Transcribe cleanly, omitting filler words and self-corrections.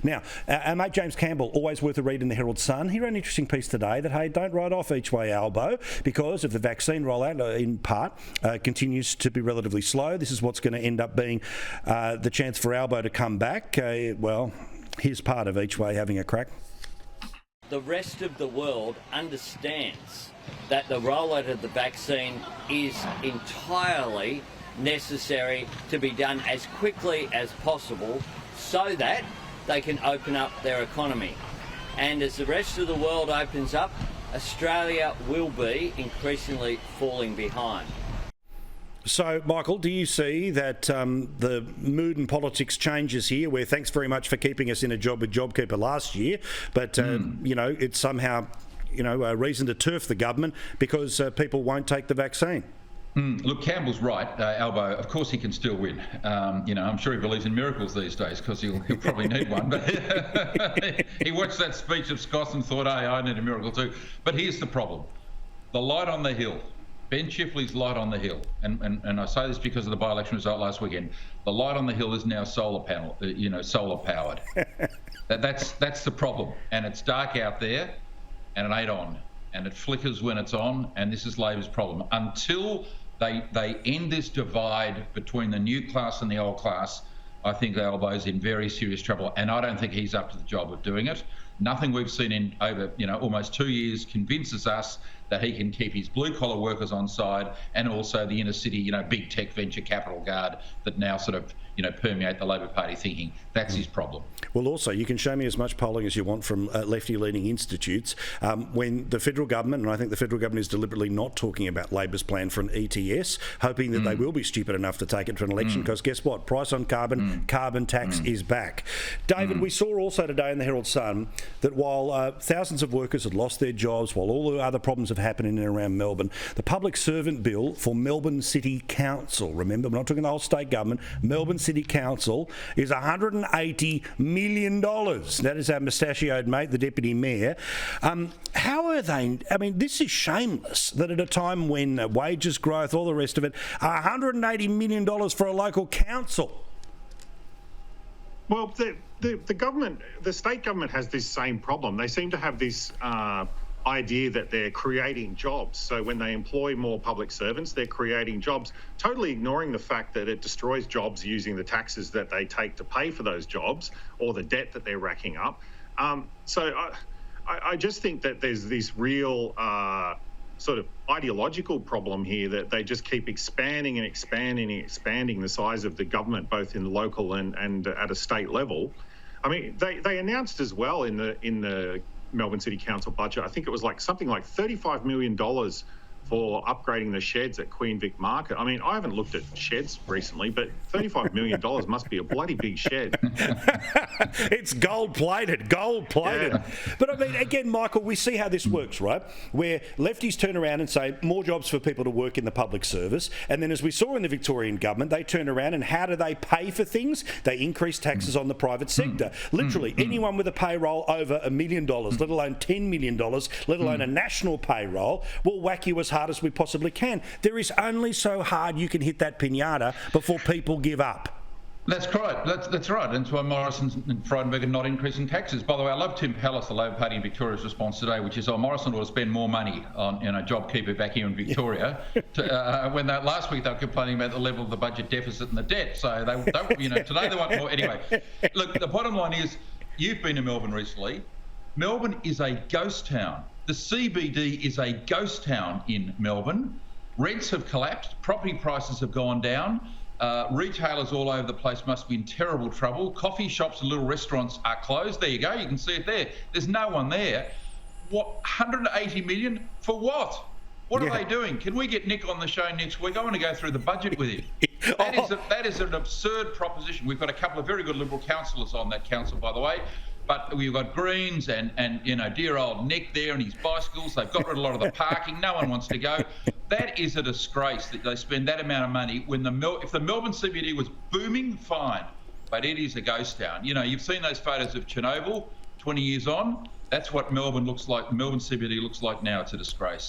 Now, our mate James Campbell, always worth a read in the Herald Sun. He wrote an interesting piece today that, hey, don't write off each way Albo because if the vaccine rollout, in part, continues to be relatively slow, this is what's going to end up being the chance for Albo to come back. Well, here's part of each way having a crack. The rest of the world understands that the rollout of the vaccine is entirely necessary to be done as quickly as possible so that they can open up their economy. And as the rest of the world opens up, Australia will be increasingly falling behind. So, Michael, do you see that the mood and politics changes here, where thanks very much for keeping us in a job with JobKeeper last year, but, it's somehow, a reason to turf the government because people won't take the vaccine? Look, Campbell's right. Albo, of course he can still win. I'm sure he believes in miracles these days because he'll probably need one. But he watched that speech of Scott's and thought, hey, I need a miracle too. But here's the problem. The light on the hill. Ben Chifley's light on the hill, and I say this because of the by-election result last weekend. The light on the hill is now solar powered. That's the problem, and it's dark out there, and it ain't on, and it flickers when it's on, and this is Labor's problem. Until they end this divide between the new class and the old class, I think Albo's in very serious trouble, and I don't think he's up to the job of doing it. Nothing we've seen in over almost 2 years convinces us that he can keep his blue-collar workers on side and also the inner-city, big tech venture capital guard that now sort of, permeate the Labor Party thinking. That's his problem. Well, also, you can show me as much polling as you want from lefty-leaning institutes. When the federal government, and I think the federal government is deliberately not talking about Labor's plan for an ETS, hoping that they will be stupid enough to take it to an election, because guess what? Price on carbon, carbon tax is back. David, we saw also today in the Herald Sun that while thousands of workers had lost their jobs, while all the other problems have happened in and around Melbourne, the public servant bill for Melbourne City Council, remember, we're not talking the whole state government, Melbourne City Council is $180 million. That is our mustachioed mate, the Deputy Mayor. How are they? I mean, this is shameless that at a time when wages growth, all the rest of it, $180 million for a local council. Well, the government, the state government has this same problem. They seem to have this idea that they're creating jobs. So when they employ more public servants, they're creating jobs, totally ignoring the fact that it destroys jobs using the taxes that they take to pay for those jobs or the debt that they're racking up. So I just think that there's this real sort of ideological problem here that they just keep expanding and expanding and expanding the size of the government, both in the local and at a state level. I mean, they announced as well in the Melbourne City Council budget, I think it was something like $35 million for upgrading the sheds at Queen Vic Market. I mean, I haven't looked at sheds recently, but $35 million must be a bloody big shed. It's gold-plated. Yeah. But I mean, again, Michael, we see how this works, right? Where lefties turn around and say, more jobs for people to work in the public service. And then as we saw in the Victorian government, they turn around and how do they pay for things? They increase taxes on the private sector. Literally, anyone with a payroll over $1 million, let alone $10 million, let alone a national payroll, will whack you as hard as we possibly can. There is only so hard you can hit that piñata before people give up. That's right. That's right. And that's why Morrison and Frydenberg are not increasing taxes. By the way, I love Tim Pallas, the Labor Party in Victoria's response today, which is, Morrison ought to spend more money on JobKeeper back here in Victoria. When last week they were complaining about the level of the budget deficit and the debt. So they don't, today they want more. Anyway, look, the bottom line is, you've been to Melbourne recently. Melbourne is a ghost town. The CBD is a ghost town in Melbourne. Rents have collapsed. Property prices have gone down. Retailers all over the place must be in terrible trouble. Coffee shops and little restaurants are closed. There you go. You can see it there. There's no one there. What, 180 million for what? What are they doing? Can we get Nick on the show next week? I want to go through the budget with him. That is an absurd proposition. We've got a couple of very good Liberal councillors on that council, by the way. But we've got Greens and dear old Nick there and his bicycles. They've got rid of a lot of the parking. No one wants to go. That is a disgrace that they spend that amount of money when if the Melbourne CBD was booming, fine. But it is a ghost town. You've seen those photos of Chernobyl 20 years on. That's what Melbourne looks like. Melbourne CBD looks like now. It's a disgrace.